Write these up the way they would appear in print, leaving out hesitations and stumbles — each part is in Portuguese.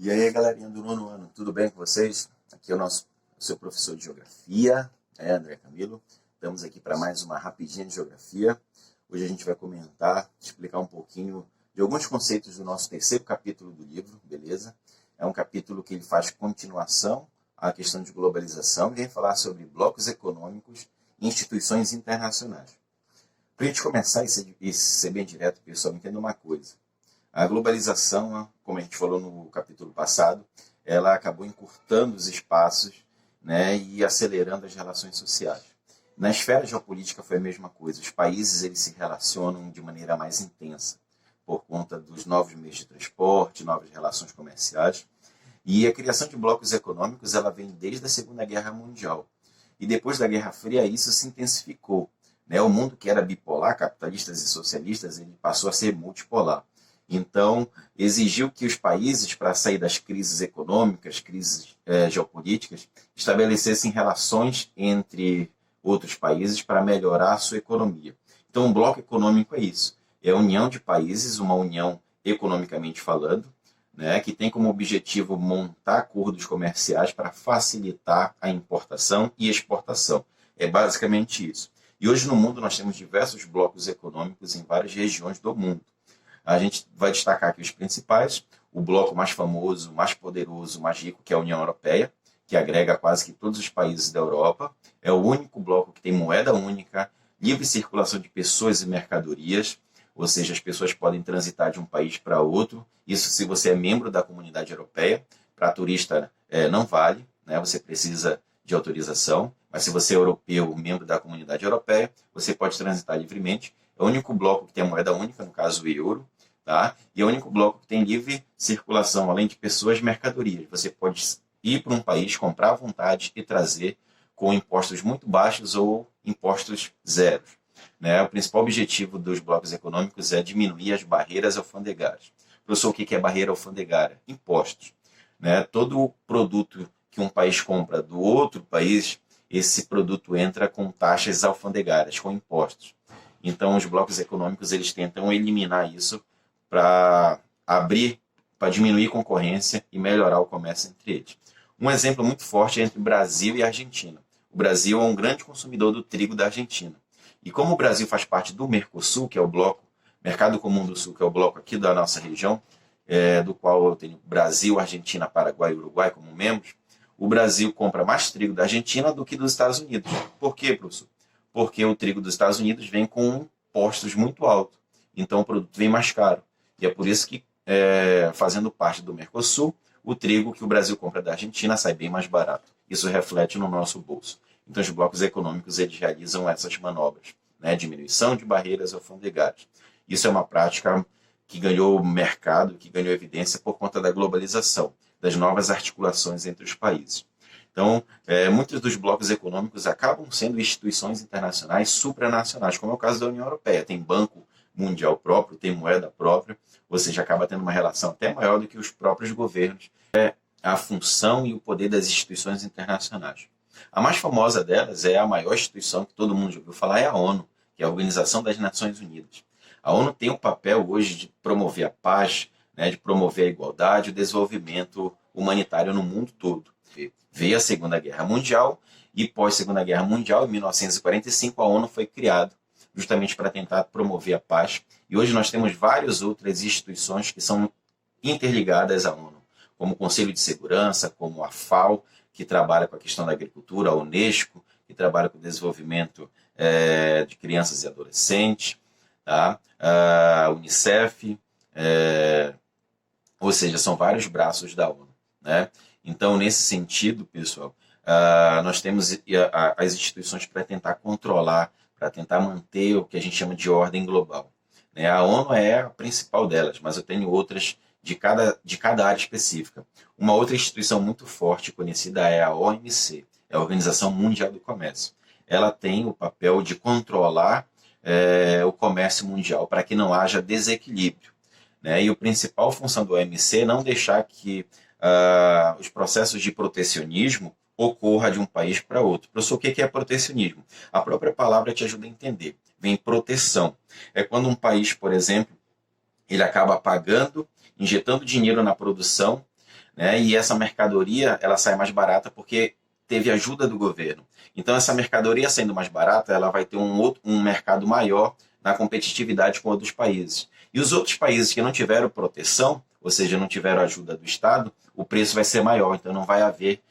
E aí, galerinha do nono ano, tudo bem com vocês? Aqui é o seu professor de Geografia, André Camilo. Estamos aqui para mais uma rapidinha de Geografia. Hoje a gente vai comentar, explicar um pouquinho de alguns conceitos do nosso terceiro capítulo do livro, beleza? É um capítulo que ele faz continuação à questão de globalização e vem falar sobre blocos econômicos e instituições internacionais. Para a gente começar e ser bem direto, pessoal, entenda uma coisa. A globalização, como a gente falou no capítulo passado, ela acabou encurtando os espaços, né, e acelerando as relações sociais. Na esfera geopolítica foi a mesma coisa. Os países eles se relacionam de maneira mais intensa por conta dos novos meios de transporte, novas relações comerciais. E a criação de blocos econômicos ela vem desde a Segunda Guerra Mundial. E depois da Guerra Fria isso se intensificou. Né? O mundo que era bipolar, capitalistas e socialistas, ele passou a ser multipolar. Então, exigiu que os países, para sair das crises econômicas, crises geopolíticas, estabelecessem relações entre outros países para melhorar a sua economia. Então, um bloco econômico é isso. É a união de países, uma união economicamente falando, né, que tem como objetivo montar acordos comerciais para facilitar a importação e exportação. É basicamente isso. E hoje no mundo nós temos diversos blocos econômicos em várias regiões do mundo. A gente vai destacar aqui os principais, o bloco mais famoso, mais poderoso, mais rico, que é a União Europeia, que agrega quase que todos os países da Europa. É o único bloco que tem moeda única, livre circulação de pessoas e mercadorias, ou seja, as pessoas podem transitar de um país para outro. Isso se você é membro da Comunidade Europeia. Para turista não vale, né? Você precisa de autorização, mas se você é europeu, membro da Comunidade Europeia, você pode transitar livremente. É o único bloco que tem a moeda única, no caso o euro, tá? E é o único bloco que tem livre circulação, além de pessoas e mercadorias. Você pode ir para um país, comprar à vontade e trazer com impostos muito baixos ou impostos zeros. Né? O principal objetivo dos blocos econômicos é diminuir as barreiras alfandegárias. Professor, o que é barreira alfandegária? Impostos. Né? Todo produto que um país compra do outro país, esse produto entra com taxas alfandegárias, com impostos. Então, os blocos econômicos eles tentam eliminar isso para abrir, para diminuir a concorrência e melhorar o comércio entre eles. Um exemplo muito forte é entre o Brasil e a Argentina. O Brasil é um grande consumidor do trigo da Argentina. E como o Brasil faz parte do Mercosul, que é o bloco, Mercado Comum do Sul, que é o bloco aqui da nossa região, do qual eu tenho Brasil, Argentina, Paraguai e Uruguai como membros, o Brasil compra mais trigo da Argentina do que dos Estados Unidos. Por quê, professor? Porque o trigo dos Estados Unidos vem com impostos muito altos. Então o produto vem mais caro. E é por isso que, fazendo parte do Mercosul, o trigo que o Brasil compra da Argentina sai bem mais barato. Isso reflete no nosso bolso. Então os blocos econômicos eles realizam essas manobras, né? Diminuição de barreiras alfandegárias. Isso é uma prática que ganhou mercado, que ganhou evidência por conta da globalização, das novas articulações entre os países. Então, muitos dos blocos econômicos acabam sendo instituições internacionais supranacionais, como é o caso da União Europeia. Tem banco mundial próprio, tem moeda própria, ou seja, acaba tendo uma relação até maior do que os próprios governos. É a função e o poder das instituições internacionais. A mais famosa delas é a maior instituição que todo mundo já ouviu falar, é a ONU, que é a Organização das Nações Unidas. A ONU tem o papel hoje de promover a paz, né, de promover a igualdade e o desenvolvimento humanitário no mundo todo. Veio a Segunda Guerra Mundial e pós-Segunda Guerra Mundial, em 1945, a ONU foi criada justamente para tentar promover a paz. E hoje nós temos várias outras instituições que são interligadas à ONU, como o Conselho de Segurança, como a FAO, que trabalha com a questão da agricultura, a Unesco, que trabalha com o desenvolvimento de crianças e adolescentes, tá? A Unicef, ou seja, são vários braços da ONU. Né? Então, nesse sentido, pessoal, nós temos as instituições para tentar controlar, para tentar manter o que a gente chama de ordem global. Né? A ONU é a principal delas, mas eu tenho outras de cada área específica. Uma outra instituição muito forte conhecida é a OMC, é a Organização Mundial do Comércio. Ela tem o papel de controlar o comércio mundial para que não haja desequilíbrio. Né? E a principal função do OMC é não deixar que os processos de protecionismo ocorra de um país para outro. Professor, o que é protecionismo? A própria palavra te ajuda a entender. Vem proteção. É quando um país, por exemplo, ele acaba pagando, injetando dinheiro na produção, né? E essa mercadoria ela sai mais barata porque teve ajuda do governo. Então, essa mercadoria sendo mais barata, ela vai ter um mercado maior na competitividade com outros países. E os outros países que não tiveram proteção, ou seja, não tiveram ajuda do Estado, o preço vai ser maior, então não vai haver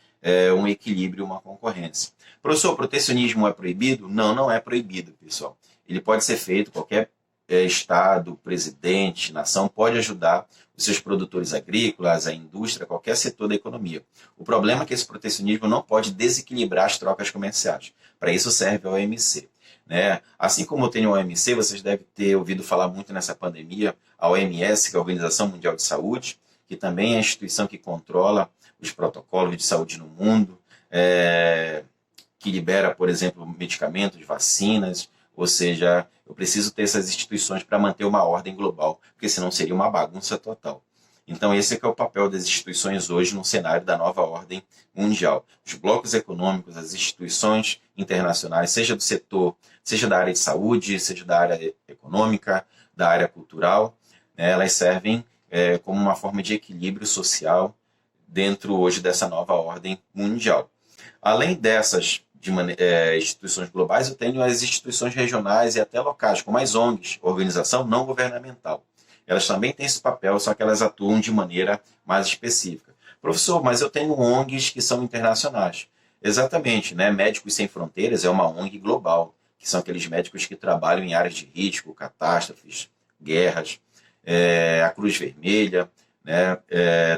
um equilíbrio, uma concorrência. Professor, protecionismo é proibido? Não, não é proibido, pessoal. Ele pode ser feito, qualquer Estado, presidente, nação pode ajudar os seus produtores agrícolas, a indústria, qualquer setor da economia. O problema é que esse protecionismo não pode desequilibrar as trocas comerciais. Para isso serve a OMC. Né? Assim como tem a OMC, vocês devem ter ouvido falar muito nessa pandemia, a OMS, que é a Organização Mundial de Saúde, que também é a instituição que controla os protocolos de saúde no mundo, que libera, por exemplo, medicamentos, vacinas, ou seja, eu preciso ter essas instituições para manter uma ordem global, porque senão seria uma bagunça total. Então esse é que é o papel das instituições hoje no cenário da nova ordem mundial. Os blocos econômicos, as instituições internacionais, seja do setor, seja da área de saúde, seja da área econômica, da área cultural, né, elas servem como uma forma de equilíbrio social dentro hoje dessa nova ordem mundial. Além dessas instituições globais, eu tenho as instituições regionais e até locais, como as ONGs, Organização Não Governamental. Elas também têm esse papel, só que elas atuam de maneira mais específica. Professor, mas eu tenho ONGs que são internacionais. Exatamente, né? Médicos Sem Fronteiras é uma ONG global, que são aqueles médicos que trabalham em áreas de risco, catástrofes, guerras. A Cruz Vermelha, né?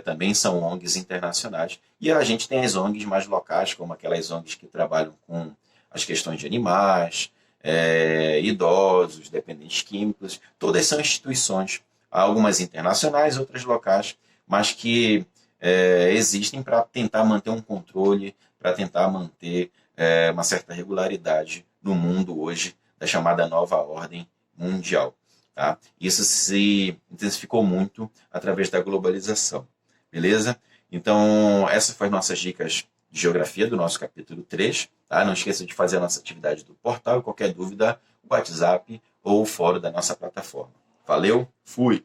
Também são ONGs internacionais. E a gente tem as ONGs mais locais, como aquelas ONGs que trabalham com as questões de animais, idosos, dependentes químicos. Todas são instituições, algumas internacionais, outras locais, mas que existem para tentar manter um controle, para tentar manter uma certa regularidade no mundo hoje da chamada nova ordem mundial. Tá? Isso se intensificou muito através da globalização. Beleza? Então, essas foram as nossas dicas de geografia do nosso capítulo 3. Tá? Não esqueça de fazer a nossa atividade do portal e qualquer dúvida, o WhatsApp ou o fórum da nossa plataforma. Valeu, fui!